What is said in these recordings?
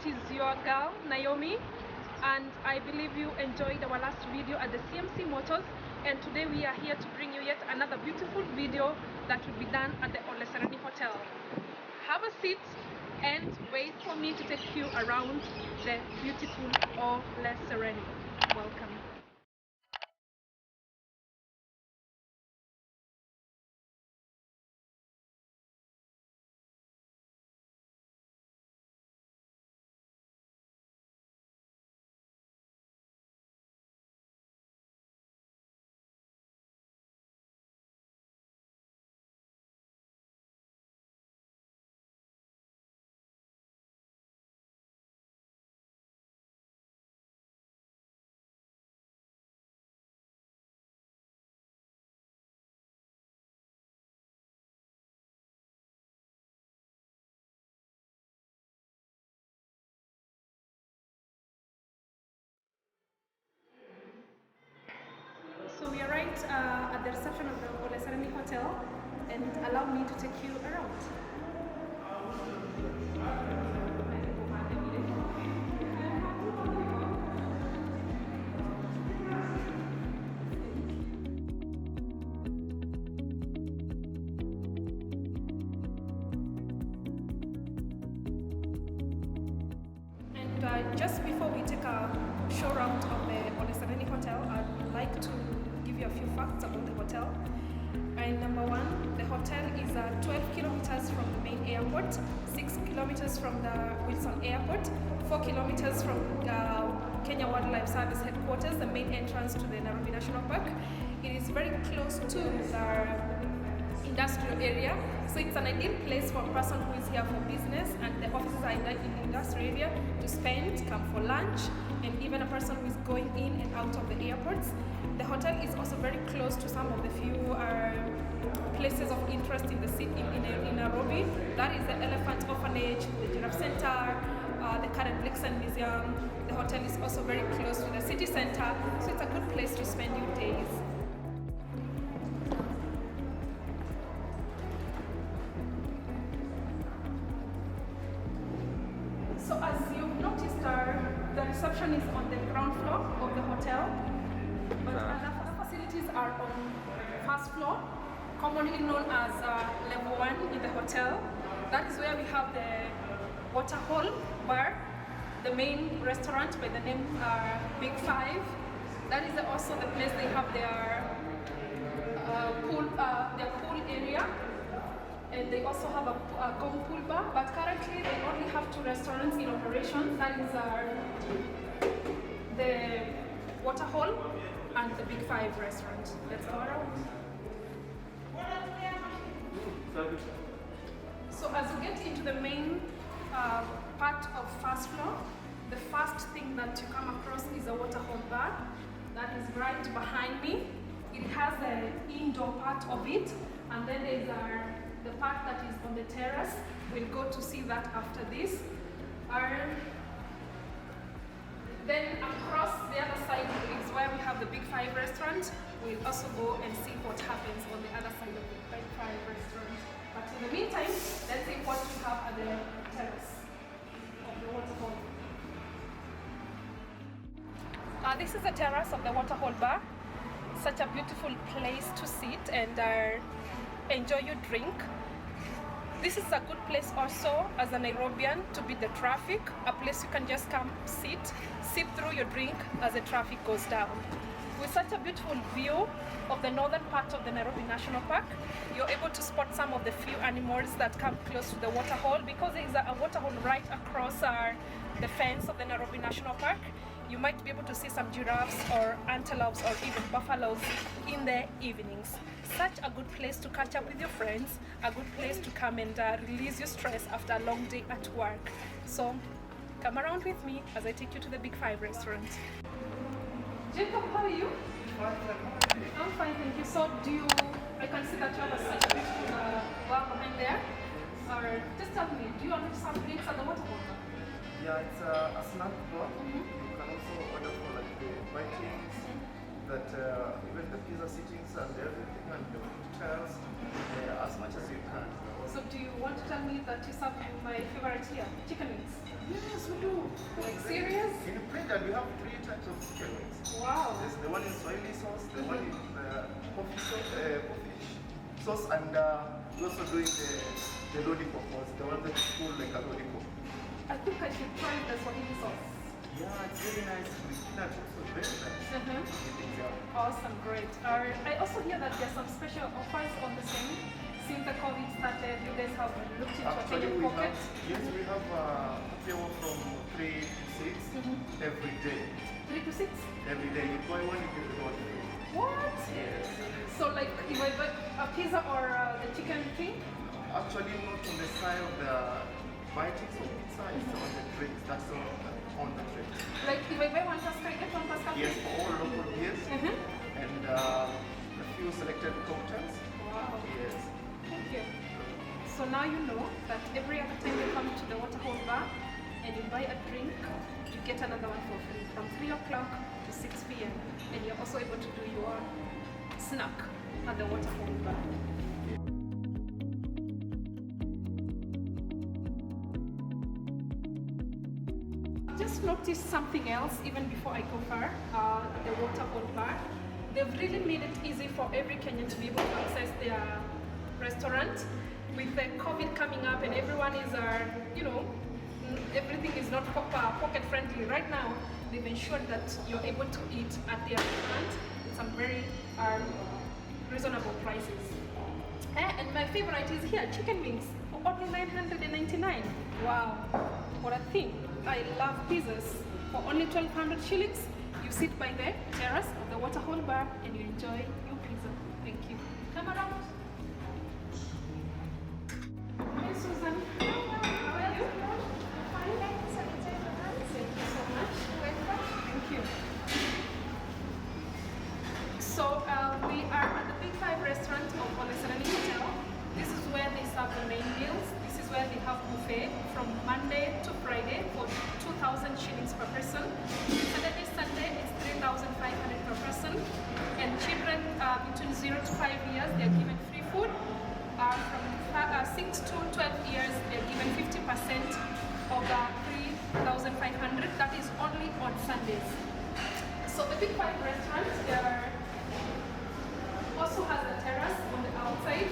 it is your girl Naomi, and I believe you enjoyed our last video at the CMC Motors, and today we are here to bring you yet another beautiful video that will be done at the Ole Sereni Hotel. Have a seat and wait for me to take you around the beautiful Ole Sereni. Welcome. So we are right at the reception of the Ole Sereni Hotel, and allow me to take you around. And just before we take a show round of the Ole Sereni Hotel, I'd like to give you a few facts about the hotel. And number one, the hotel is 12 kilometers from the main airport, 6 kilometers from the Wilson Airport, 4 kilometers from Kenya Wildlife Service headquarters, the main entrance to the Nairobi National Park. It is very close to the industrial area, so it's an ideal place for a person who is here for business, and the offices are in the industrial area to spend, come for lunch, and even a person who is going in and out of the airports. The hotel is also very close to some of the few places of interest in the city in Nairobi. That is the Elephant Orphanage, the Giraffe Center, the Karen Blixen Museum. The hotel is also very close to the city center, so it's a good place to spend your days. So as you've noticed, the reception is on the ground floor of the hotel, but other facilities are on first floor, commonly known as level 1 in the hotel. That is where we have the water hole bar, the main restaurant by the name Big Five. That is also the place they have their pool area. And they also have a gong pool bar, but currently they only have 2 restaurants in operation. That is the Water Hole and the Big Five restaurant. Let's go around. So as you get into the main part of first floor, the first thing that you come across is a Water Hole bar. That is right behind me. It has an indoor part of it, and then there's the part that is on the terrace. We'll go to see that after this. Then across the other side is where we have the Big Five restaurant. We'll also go and see what happens on the other side of the Big Five restaurant. But in the meantime, let's see what we have at the terrace of the Water Hole. This is the terrace of the Water Hole bar. Such a beautiful place to sit and enjoy your drink. This is a good place also as a Nairobian to beat the traffic, a place you can just come sip through your drink as the traffic goes down. With such a beautiful view of the northern part of the Nairobi National Park, you're able to spot some of the few animals that come close to the water hole, because there is a water hole right across the fence of the Nairobi National Park. You might be able to see some giraffes or antelopes or even buffaloes in the evenings. Such a good place to catch up with your friends, a good place to come and release your stress after a long day at work. So come around with me as I take you to the Big Five restaurant. Jacob, how are you? I'm fine, thank you. So I can see that you have such a beautiful bar behind there. Or just tell me, do you want some drinks at the water hole? Yeah, it's a snack bar. You can also order for like the bitings, that even the pizza sittings and everything, and the food tiles, as much as you can. So do you want to tell me that you serve my favorite here, chicken wings? Yes, we do. Like serious? In Printer, we have 3 types of chicken wings. Wow. There's the one in Swahili sauce, the one in coffee sauce, and we're also doing the lollipop ones, the one that's cool like a lollipop. I think I should try the Swahili sauce. Yeah, it's very nice. With peanut also very nice. Uh-huh. Awesome, great. I also hear that there's some special offers on the same. Since the COVID started, you guys have looked into Actually, a pocket. we have happy hour from 3 to 6 every day. 3 to 6? Every day. You buy one, you get the one free. What? Yes. So like if I buy a pizza or the chicken thing? Actually, not on the side of the bitings of pizza, it's on the drinks. That's on the drinks. Like if I buy one Tasca, I get one Tasca free? Yes, for all local beers and a few selected cocktails. Wow. Yes. Thank you. So now you know that every other time you come to the Waterhole Bar and you buy a drink, you get another one for free from 3 o'clock to 6 p.m. And you're also able to do your snack at the Waterhole Bar. Just noticed something else even before I go far, the Waterhole Bar. They've really made it easy for every Kenyan to be able to access their restaurant. With the COVID coming up and everyone is, everything is not pocket friendly right now, they've ensured that you're able to eat at their restaurant at some very reasonable prices. And my favorite is here, chicken wings for only 999. Wow, what a thing. I love pizzas. For only 1,200 shillings, you sit by the terrace of the Waterhole Bar and you enjoy your pizza. Thank you. Come around. Hey Susan. How are you? Fine. Thank you so much. Thank you. So we are at the Big Five restaurant of Ole Sereni Hotel. This is where they serve the main meals. This is where they have buffet from Monday to Friday for 2,000 shillings per person. Saturday, Sunday it's 3,500 per person. And children between 0 to 5 years, they're given free food. From 6 to 12 years, they're given 50% of the 3,500. That is only on Sundays. So the Big Five restaurant also has a terrace on the outside.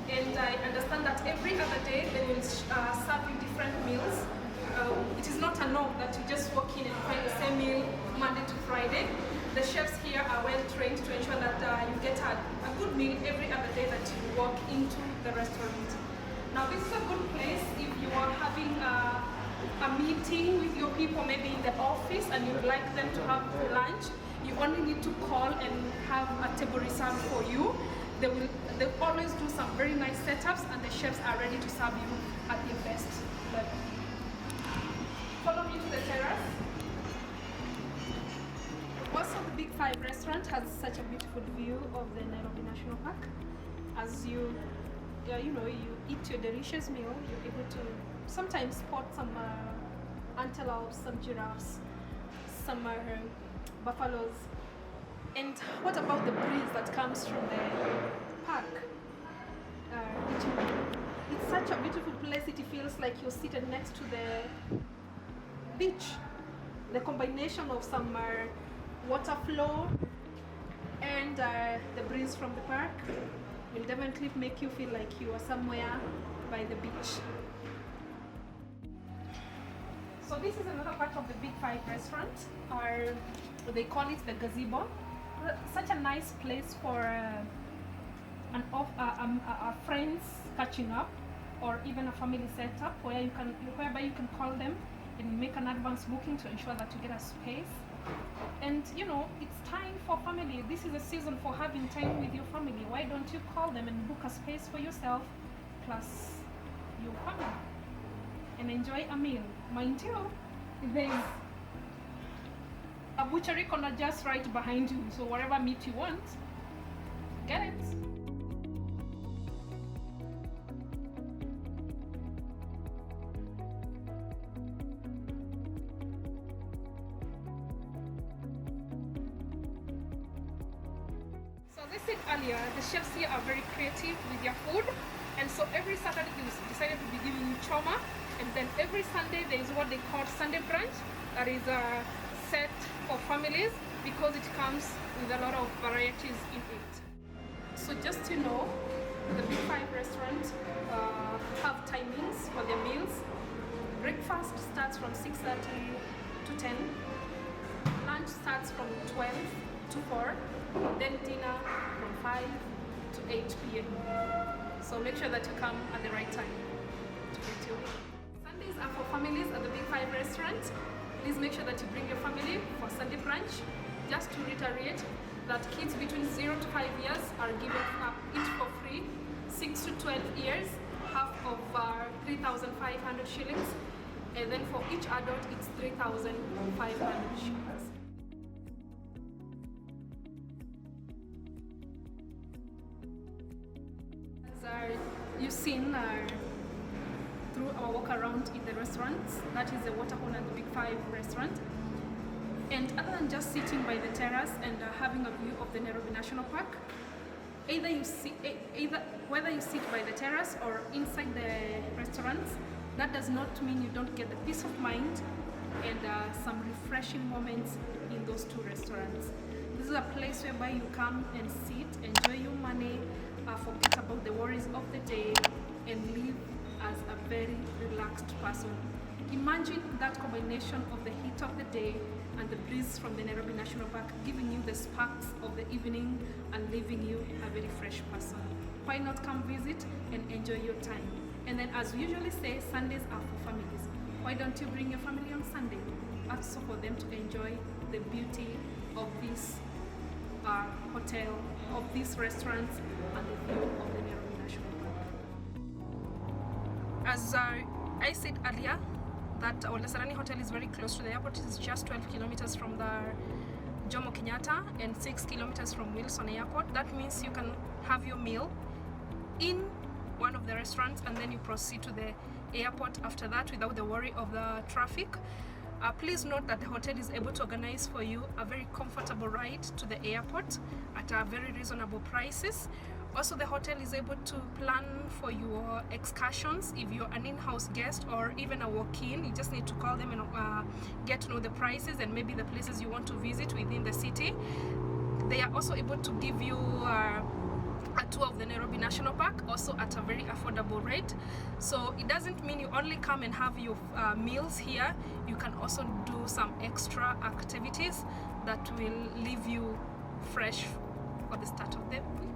And I understand that every other day they will serve you different meals. It is not a norm that you just walk in and find the same meal Monday to Friday. The chefs here are well trained to ensure that you get a good meal every other day that you walk into the restaurant. Now this is a good place if you are having a meeting with your people, maybe in the office, and you'd like them to have lunch. You only need to call and have a table reserved for you. They always do some very nice setups and the chefs are ready to serve you at your best level. Follow me to the terrace. Also, the Big Five restaurant has such a beautiful view of the Nairobi National Park. As you eat your delicious meal, you're able to sometimes spot some antelopes, some giraffes, some buffaloes. And what about the breeze that comes from the park? It's such a beautiful place. It feels like you're seated next to the beach. The combination of some water flow and the breeze from the park will definitely make you feel like you are somewhere by the beach. So this is another part of the Big Five restaurant, or they call it the gazebo. Such a nice place for friends catching up, or even a family setup whereby you can call them and make an advance booking to ensure that you get a space. And it's time for family. This is a season for having time with your family. Why don't you call them and book a space for yourself plus your family and enjoy a meal? Mind you, there's a butchery corner just right behind you, so whatever meat you want, get it. So they said earlier, the chefs here are very creative with their food, And so every Saturday we decided to be giving you choma, and then every Sunday there is what they call Sunday brunch, that is a set for families because it comes with a lot of varieties in it. So just to know, the Big Five restaurant have timings for their meals. Breakfast starts from 6:30 to 10. Lunch starts from 12 to 4. Then dinner from 5 to 8 p.m. So make sure that you come at the right time to get your meal. Sundays are for families at the Big Five restaurant. Please make sure that you bring your family for Sunday brunch. Just to reiterate that kids between 0 to 5 years are given each for free. 6 to 12 years, half of 3,500 shillings. And then for each adult, it's 3,500 shillings. As you've seen through our walk around in the restaurants, that is the Waterhole and the Big Five restaurant. And other than just sitting by the terrace and having a view of the Nairobi National Park, whether you sit by the terrace or inside the restaurants, that does not mean you don't get the peace of mind and some refreshing moments in those two restaurants. This is a place whereby you come and sit, enjoy your money, forget about the worries of the day, and live as a very relaxed person. Imagine that combination of the heat of the day and the breeze from the Nairobi National Park giving you the sparks of the evening and leaving you a very fresh person. Why not come visit and enjoy your time? And then, as we usually say, Sundays are for families. Why don't you bring your family on Sunday? Also for them to enjoy the beauty of this hotel, of these restaurants, and the view of the Nairobi National Park. As I said earlier, that Ole Sereni Hotel is very close to the airport. It's just 12 kilometers from the Jomo Kenyatta and 6 kilometers from Wilson Airport. That means you can have your meal in one of the restaurants and then you proceed to the airport after that without the worry of the traffic. Please note that the hotel is able to organize for you a very comfortable ride to the airport at a very reasonable prices. Also, the hotel is able to plan for your excursions. If you're an in-house guest or even a walk-in, you just need to call them and get to know the prices and maybe the places you want to visit within the city. They are also able to give you a tour of the Nairobi National Park, also at a very affordable rate. So it doesn't mean you only come and have your meals here. You can also do some extra activities that will leave you fresh for the start of the week.